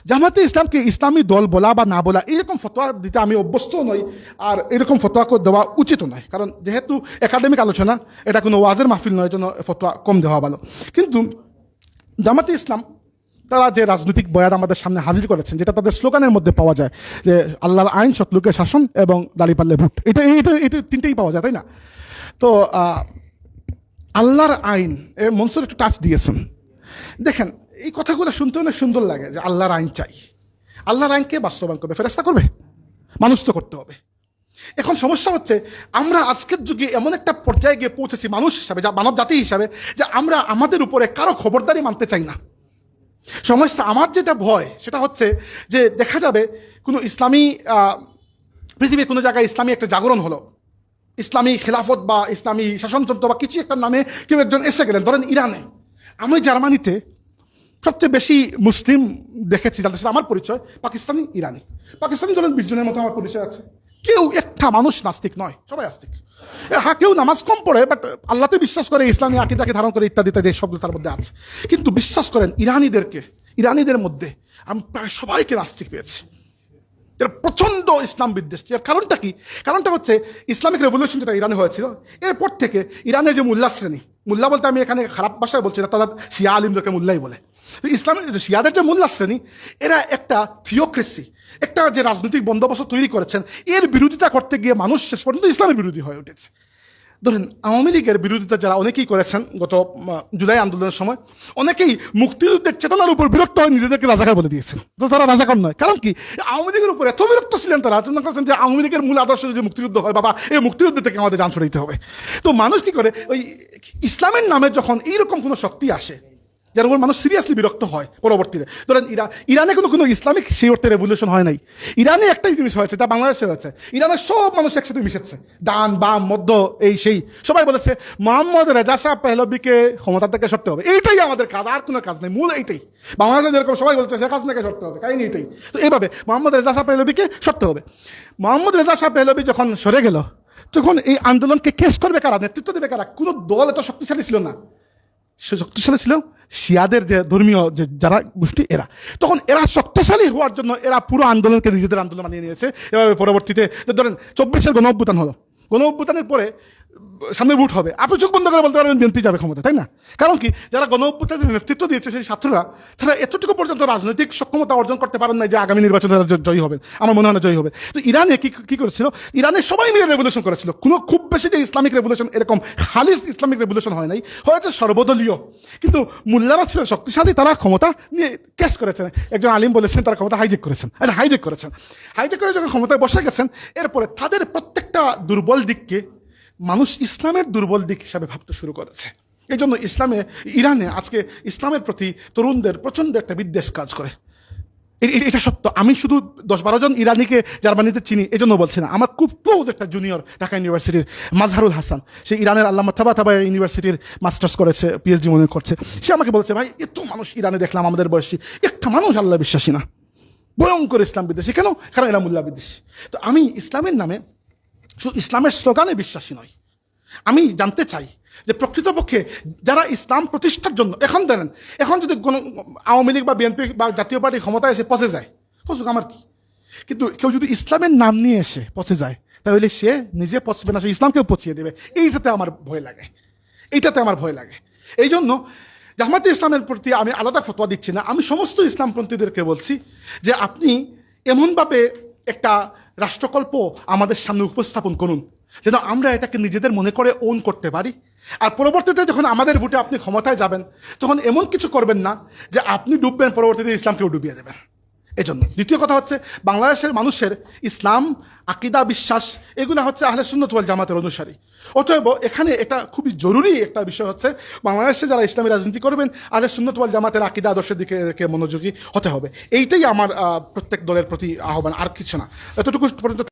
জামাতে ইসলামকে ইসলামী দল বলা বা না বলা এরকম ফতোয়া দিতে আমি অভ্যস্ত নই, আর এরকম ফতোয়াকে দেওয়া উচিত নয়, কারণ যেহেতু একাডেমিক আলোচনা, এটা কোনো ওয়াজের মাহফিল নয়, জন্য ফতোয়া কম দেওয়া ভালো। কিন্তু জামাতে ইসলাম তারা যে রাজনৈতিক বয়ান আমাদের সামনে হাজির করেছেন, যেটা তাদের স্লোগানের মধ্যে পাওয়া যায় যে আল্লাহর আইন, শতলোকের শাসন এবং দাঁড়িপাল্লে ভোট, এটা এটা এটা তিনটেই পাওয়া যায়, তাই না? তো আল্লাহর আইন এর মনসুর একটু টাচ দিয়েছেন। দেখেন, এই কথাগুলো শুনতে অনেক সুন্দর লাগে যে আল্লাহর আইন চাই। আল্লাহর আইনকে বাস্তবায়ন করবে ফেরেশতা করবে? মানুষ তো করতে হবে। এখন সমস্যা হচ্ছে, আমরা আজকের যুগে এমন একটা পর্যায়ে গিয়ে পৌঁছেছি মানুষ হিসাবে, যা মানব জাতি হিসাবে, যে আমরা আমাদের উপরে কারো খবরদারি মানতে চাই না। সমস্যা, আমার যেটা ভয় সেটা হচ্ছে যে দেখা যাবে কোনো ইসলামী পৃথিবীর কোনো জায়গায় ইসলামী একটা জাগরণ হলো, ইসলামী খেলাফত বা ইসলামী শাসনতন্ত্র বা কিছু একটা নামে কেউ একজন এসে গেলেন, ধরেন ইরানে। আমি জার্মানিতে সবচেয়ে বেশি মুসলিম দেখেছি, যাদের সাথে আমার পরিচয় পাকিস্তানি, ইরানি। পাকিস্তানি ধরেন 20 জনের মতো আমার পরিচয় আছে। কেউ একটা মানুষ নাস্তিক নয়, সবাই আস্তিক। হ্যাঁ, কেউ নামাজ কম পড়ে, বাট আল্লাহতে বিশ্বাস করে, ইসলামী আকিদাকে ধারণ করে, ইত্যাদি ইত্যাদি সবগুলো তার মধ্যে আছে। কিন্তু বিশ্বাস করেন, ইরানিদের মধ্যে আমি প্রায় সবাইকে নাস্তিক পেয়েছি। এর প্রচণ্ড ইসলাম বিদ্বেষী। এর কারণটা কি? কারণটা হচ্ছে ইসলামিক রেভলিউশন যেটা ইরানে হয়েছিল, এরপর থেকে ইরানের যে মোল্লা শ্রেণী, মোল্লা বলতে আমি এখানে খারাপ ভাষায় বলছি না, তারা শিয়া আলিমদেরকে মোল্লাই বলে। ইসলামের শিয়াদের যে মোল্লা শ্রেণী, এরা একটা থিওক্রেসি, একটা যে রাজনৈতিক বন্দোবস্ত তৈরি করেছেন, এর বিরোধিতা করতে গিয়ে মানুষ শেষ পর্যন্ত ইসলামের বিরোধী হয়ে উঠেছে। ধরেন, আওয়ামী লীগের বিরোধিতা যারা অনেকেই করেছেন গত জুলাই আন্দোলনের সময়, অনেকেই মুক্তিযুদ্ধের চেতনার উপর বিরক্ত হয়ে নিজেদেরকে রাজাকার বলে দিয়েছেন। তো তারা রাজাকার নয়, কারণ কি? আওয়ামী লীগের উপর এত বিরক্ত ছিলেন তারা, চিন্তা করেছেন যে আওয়ামী লীগের মূল আদর্শ যদি মুক্তিযুদ্ধ হয়, বাবা এই মুক্তিযুদ্ধ থেকে আমাদের জান ছড়াইতে হবে। তো মানুষ কি করে, ওই ইসলামের নামে যখন এইরকম কোনো শক্তি আসে যার উপর মানুষ সিরিয়াসলি বিরক্ত হয় পরবর্তীতে। ধরেন, ইরানে কোনো ইসলামিক সেই অর্থে রেভলিউশন হয় নাই। ইরানে একটাই জিনিস হয়েছে, তা বাংলাদেশে হয়েছে। ইরানের সব মানুষ একসাথে মিশেছে, ডান বাম মধ্য এই সেই, সবাই বলেছে মোহাম্মদ রেজা শাহ পেহলভিকে ক্ষমতা থেকে সরতে হবে, এইটাই আমাদের কাজ, আর কোনো কাজ নেই, মূল এইটাই। বাংলাদেশে যেরকম সবাই বলছে শেখ হাসিনাকে সরতে হবে, কাহিনী এইটাই। তো এইভাবে মোহাম্মদ রেজা শাহ পেহলভিকে সরতে হবে। মোহাম্মদ রেজা শাহ পেহলভি যখন সরে গেল, তখন এই আন্দোলনকে কেস করবে কারা, নেতৃত্ব দেবে কারা? কোনো দল এত শক্তিশালী ছিল না। সে শক্তিশালী ছিল শিয়াদের যে ধর্মীয় যে যারা গোষ্ঠী, এরা। তখন এরা শক্তিশালী হওয়ার জন্য এরা পুরো আন্দোলনকে নিজেদের আন্দোলন বানিয়ে নিয়েছে। এভাবে পরবর্তীতে ধরেন 24-এর গণ অভ্যুত্থান হলো, গণ অভ্যুত্থানের পরে সামনে ভোট হবে, আপনি চোখ বন্ধ করে বলতে পারবেন বিএনপি যাবে ক্ষমতা, তাই না? কারণ কি? যারা গণ অভ্যুত্থানের নেতৃত্ব দিয়েছে সেই ছাত্ররা, তারা এতটুকু পর্যন্ত রাজনৈতিক সক্ষমতা অর্জন করতে পারেন না যে আগামী নির্বাচনে তারা জয়ী হবেন। আমার মনে হয় না জয়ী হবে। তো ইরানে কি করেছিল? ইরানে সবাই মিলে রেভলিউশন করেছিল। কোনো খুব বেশি যে ইসলামিক রেভলিউশন, এরকম খালিস ইসলামিক রেভলিউশন হয় নাই, হয়েছে সর্বদলীয়। কিন্তু মোল্লারা ছিলেন শক্তিশালী, তারা ক্ষমতা নিয়ে কেস করেছেন। একজন আলিম বলেছেন তারা ক্ষমতা হাইজেক করেছেন। হাইজেক করে যখন ক্ষমতায় বসে গেছেন, এরপরে তাদের প্রত্যেকটা দুর্বল দিককে মানুষ ইসলামের দুর্বল দিক হিসাবে ভাবতে শুরু করেছে। এই জন্য ইরানে আজকে ইসলামের প্রতি তরুণদের প্রচণ্ড একটা বিদ্বেষ কাজ করে। এটা সত্য। আমি শুধু 10-12 জন ইরানিকে জার্মানিতে চিনি এজন্য বলছি না। আমার খুব ক্লোজ একটা জুনিয়র ঢাকা ইউনিভার্সিটির মাজহারুল হাসান, সে ইরানের আল্লামা তাবা ইউনিভার্সিটির মাস্টার্স করেছে, পিএইচডি মনে করছে। সে আমাকে বলছে, ভাই এত মানুষ ইরানে দেখলাম আমাদের বয়সী, একটা মানুষ আল্লাহ বিশ্বাসী না, ভয়ঙ্কর ইসলাম বিদ্বেষী। কেন? কারণ এরা মোল্লা বিদ্বেষী। তো আমি ইসলামের নামে শুধু ইসলামের স্লোগানে বিশ্বাসী নয়। আমি জানতে চাই যে প্রকৃতপক্ষে যারা ইসলাম প্রতিষ্ঠার জন্য এখন যদি কোনো আওয়ামী লীগ বা বিএনপি বা জাতীয় পার্টি ক্ষমতায় এসে পচে যায়, পচুক, আমার কি? কিন্তু কেউ যদি ইসলামের নাম নিয়ে এসে পচে যায়, তাহলে সে নিজে পচবে না, সে ইসলামকেও পচিয়ে দেবে। এইটাতে আমার ভয় লাগে। এই জন্য জামাতে ইসলামের প্রতি আমি আলাদা ফতোয়া দিচ্ছি না। আমি সমস্ত ইসলামপন্থীদেরকে বলছি যে আপনি এমনভাবে একটা রাষ্ট্রকল্প আমাদের সামনে উপস্থাপন করুন যেন আমরা এটাকে নিজেদের মনে করে ওন করতে পারি। আর পরবর্তীতে যখন আমাদের ভোটে আপনি ক্ষমতায় যাবেন, তখন এমন কিছু করবেন না যে আপনি ডুববেন, পরবর্তীতে ইসলামকেও ডুবিয়ে দেবেন। এজন্য দ্বিতীয় কথা হচ্ছে, বাংলাদেশের মানুষের ইসলাম, আকিদা, বিশ্বাস এগুলো হচ্ছে আহলে সুন্নাত ওয়াল জামাতের অনুসারী। অতএব এখানে এটা খুবই জরুরি একটা বিষয় হচ্ছে, বাংলাদেশে যারা ইসলামী রাজনীতি করবেন, আহলে সুন্নাত ওয়াল জামাতের আকিদা আদর্শের দিকে মনোযোগী হতে হবে। এইটাই আমার প্রত্যেক দলের প্রতি আহ্বান, আর কিছু না। এতটুকু পর্যন্ত।